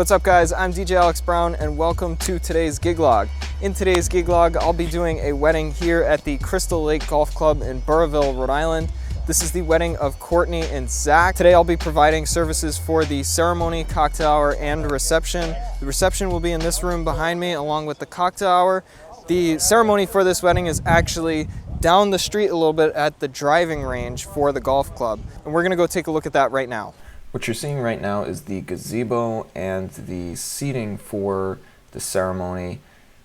what's up guys? I'm DJ Alex Brown and welcome to today's gig log. In today's gig log, I'll be doing a wedding here at the Crystal Lake Golf Club in Burrillville, Rhode Island. This is the wedding of Courtney and Zach. Today I'll be providing services for the ceremony, cocktail hour, and reception. The reception will be in this room behind me along with the cocktail hour. The ceremony for this wedding is actually down the street a little bit at the driving range for the golf club. And we're gonna go take a look at that right now. What you're seeing right now is the gazebo and the seating for the ceremony.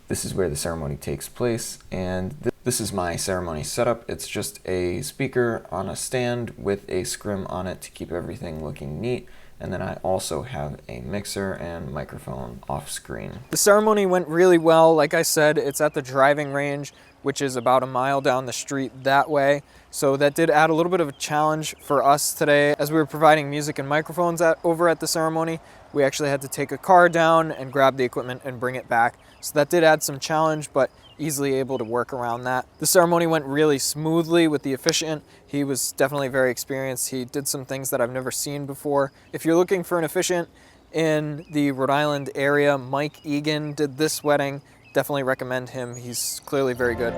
This is where the ceremony takes place, and this is my ceremony setup. It's just a speaker on a stand with a scrim on it to keep everything looking neat. And then I also have a mixer and microphone off screen. The ceremony went really well. Like I said, it's at the driving range, which is about a mile down the street that way. So that did add a little bit of a challenge for us today. As we were providing music and microphones over at the ceremony, we actually had to take a car down and grab the equipment and bring it back. So that did add some challenge, but easily able to work around that. The ceremony went really smoothly with the officiant. He was definitely very experienced. He did some things that I've never seen before. If you're looking for an officiant in the Rhode Island area, Mike Egan did this wedding. Definitely recommend him. He's clearly very good.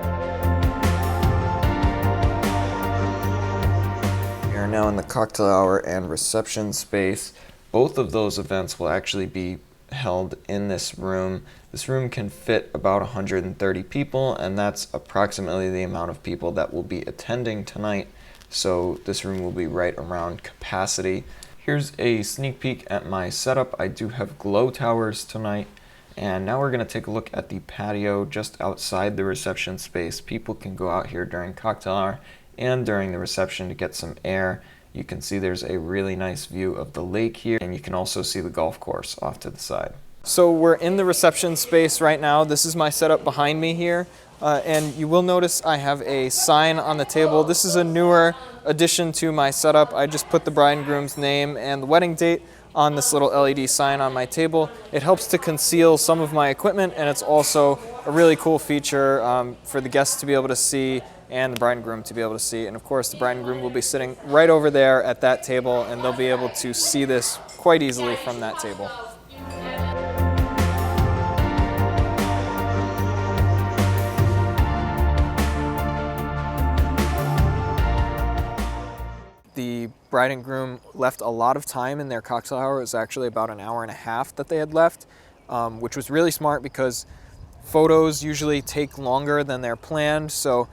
We are now in the cocktail hour and reception space. Both of those events will actually be held in this room. This room can fit about 130 people, and that's approximately the amount of people that will be attending tonight. So this room will be right around capacity. Here's a sneak peek at my setup. I do have glow towers tonight. And now we're going to take a look at the patio just outside the reception space. People can go out here during cocktail hour and during the reception to get some air. You can see there's a really nice view of the lake here, and you can also see the golf course off to the side. So we're in the reception space right now. This is my setup behind me here. And you will notice I have a sign on the table. This is a newer addition to my setup. I just put the bride and groom's name and the wedding date on this little LED sign on my table. It helps to conceal some of my equipment, and it's also a really cool feature for the guests to be able to see and the bride and groom to be able to see. And of course, the bride and groom will be sitting right over there at that table, and they'll be able to see this quite easily from that table. The bride and groom left a lot of time in their cocktail hour. It was actually about an hour and a half that they had left, which was really smart because photos usually take longer than they're planned. So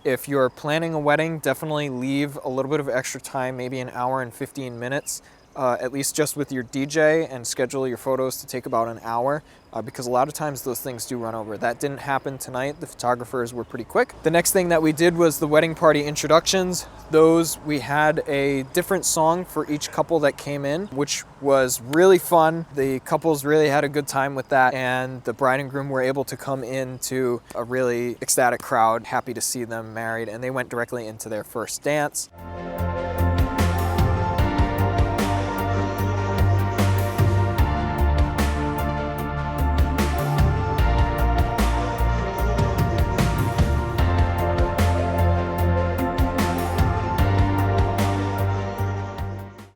if you're planning a wedding, definitely leave a little bit of extra time, maybe an hour and 15 minutes, at least just with your DJ, and schedule your photos to take about an hour because a lot of times those things do run over. That didn't happen tonight. The photographers were pretty quick. The next thing that we did was the wedding party introductions. Those, we had a different song for each couple that came in, which was really fun. The couples really had a good time with that, and the bride and groom were able to come into a really ecstatic crowd, happy to see them married, and they went directly into their first dance.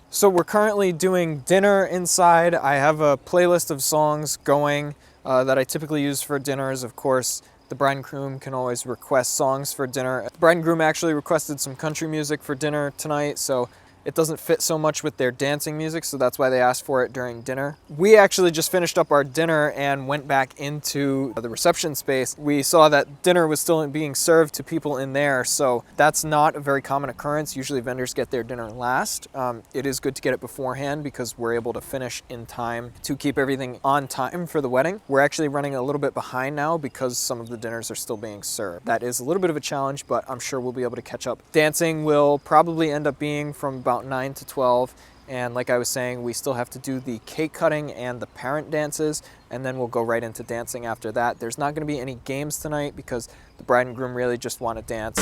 So we're currently doing dinner inside. I have a playlist of songs going that I typically use for dinners. Of course, the bride and groom can always request songs for dinner. The bride and groom actually requested some country music for dinner tonight, so it doesn't fit so much with their dancing music, so that's why they asked for it during dinner. We actually just finished up our dinner and went back into the reception space. We saw that dinner was still being served to people in there, so that's not a very common occurrence. Usually vendors get their dinner last. It is good to get it beforehand because we're able to finish in time to keep everything on time for the wedding. We're actually running a little bit behind now because some of the dinners are still being served. That is a little bit of a challenge, but I'm sure we'll be able to catch up. Dancing will probably end up being from about 9 to 12, and like I was saying, we still have to do the cake cutting and the parent dances, and then we'll go right into dancing after that. There's not going to be any games tonight because the bride and groom really just want to dance.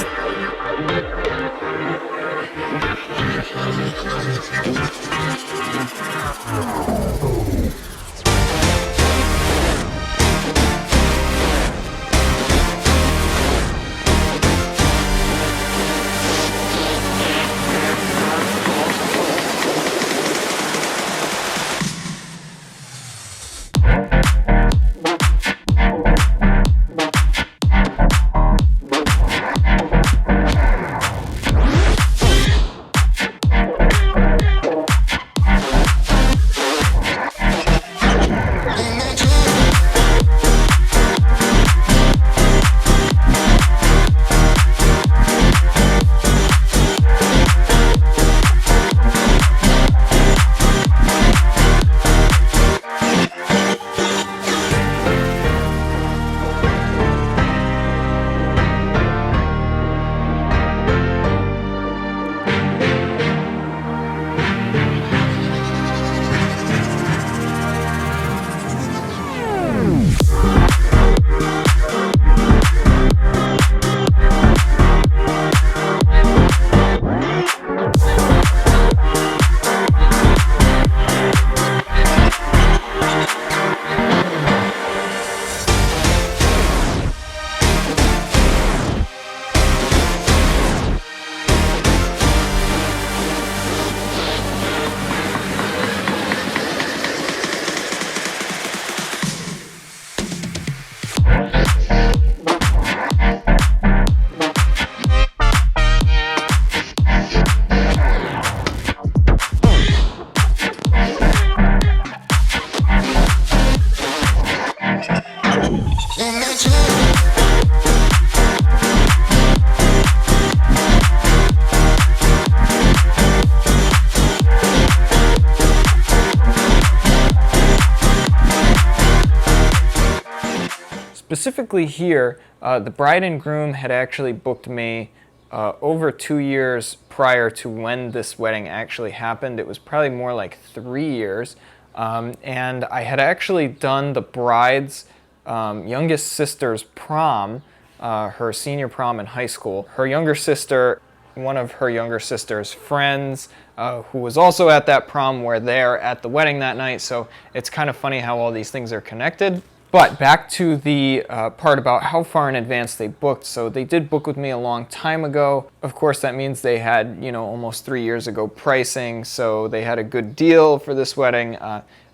specifically here, the bride and groom had actually booked me over 2 years prior to when this wedding actually happened. It was probably more like 3 years. And I had actually done the bride's youngest sister's prom, her senior prom in high school. Her younger sister, one of her younger sister's friends, who was also at that prom, were there at the wedding that night. So it's kind of funny how all these things are connected. But back to the part about how far in advance they booked. So they did book with me a long time ago. Of course, that means they had, almost 3 years ago pricing. So they had a good deal for this wedding.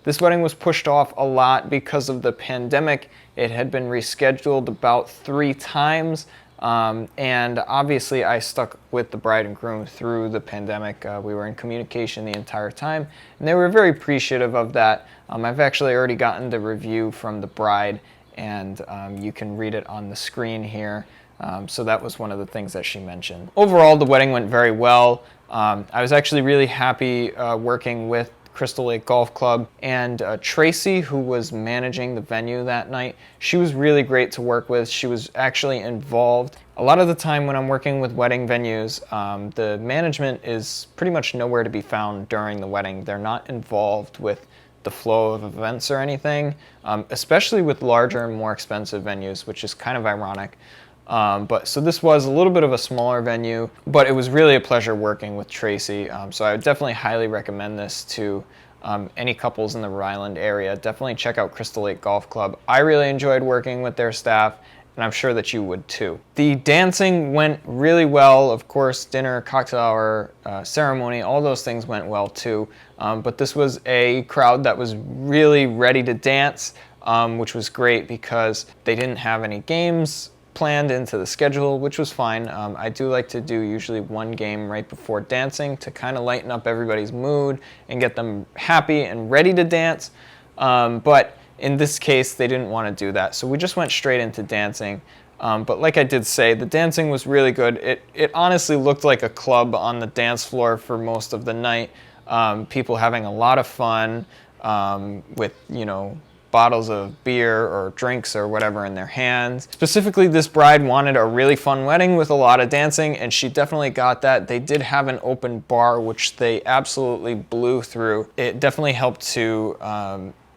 This wedding was pushed off a lot because of the pandemic. It had been rescheduled about 3 times. And obviously I stuck with the bride and groom through the pandemic. We were in communication the entire time, and they were very appreciative of that. I've actually already gotten the review from the bride, and you can read it on the screen here. So that was one of the things that she mentioned. Overall, the wedding went very well. I was actually really happy working with Crystal Lake Golf Club, and Tracy, who was managing the venue that night. She was really great to work with. She was actually involved. A lot of the time when I'm working with wedding venues, the management is pretty much nowhere to be found during the wedding. They're not involved with the flow of events or anything, especially with larger and more expensive venues, which is kind of ironic. So this was a little bit of a smaller venue, but it was really a pleasure working with Tracy. So I would definitely highly recommend this to any couples in the Rhode Island area. Definitely check out Crystal Lake Golf Club. I really enjoyed working with their staff, and I'm sure that you would too. The dancing went really well. Of course, dinner, cocktail hour, ceremony, all those things went well too. But this was a crowd that was really ready to dance, which was great because they didn't have any games planned into the schedule, which was fine. I do like to do usually one game right before dancing to kind of lighten up everybody's mood and get them happy and ready to dance. But in this case, they didn't want to do that. So we just went straight into dancing. But like I did say, the dancing was really good. It honestly looked like a club on the dance floor for most of the night. People having a lot of fun with, bottles of beer or drinks or whatever in their hands. Specifically, this bride wanted a really fun wedding with a lot of dancing, and she definitely got that. They did have an open bar, which they absolutely blew through. It definitely helped to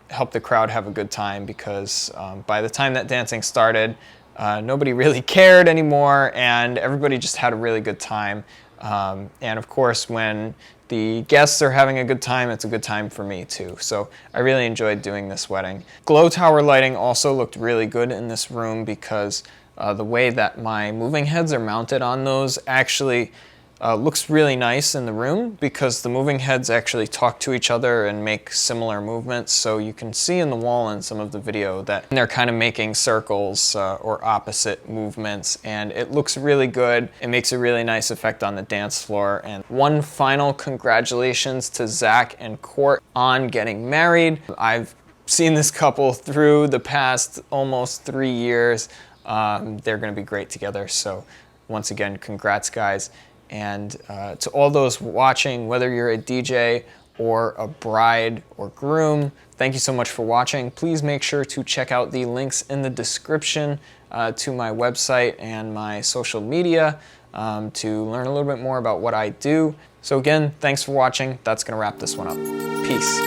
help the crowd have a good time because by the time that dancing started, nobody really cared anymore, and everybody just had a really good time. And of course, when the guests are having a good time, it's a good time for me too. So I really enjoyed doing this wedding. Glow tower lighting also looked really good in this room because the way that my moving heads are mounted on those actually looks really nice in the room because the moving heads actually talk to each other and make similar movements. So you can see in the wall in some of the video that they're kind of making circles or opposite movements, and it looks really good. It makes a really nice effect on the dance floor. And one final congratulations to Zach and Court on getting married. I've seen this couple through the past almost 3 years. They're going to be great together. So once again, congrats, guys. And to all those watching, whether you're a DJ or a bride or groom, thank you so much for watching. Please make sure to check out the links in the description to my website and my social media to learn a little bit more about what I do. So again, thanks for watching. That's going to wrap this one up. Peace.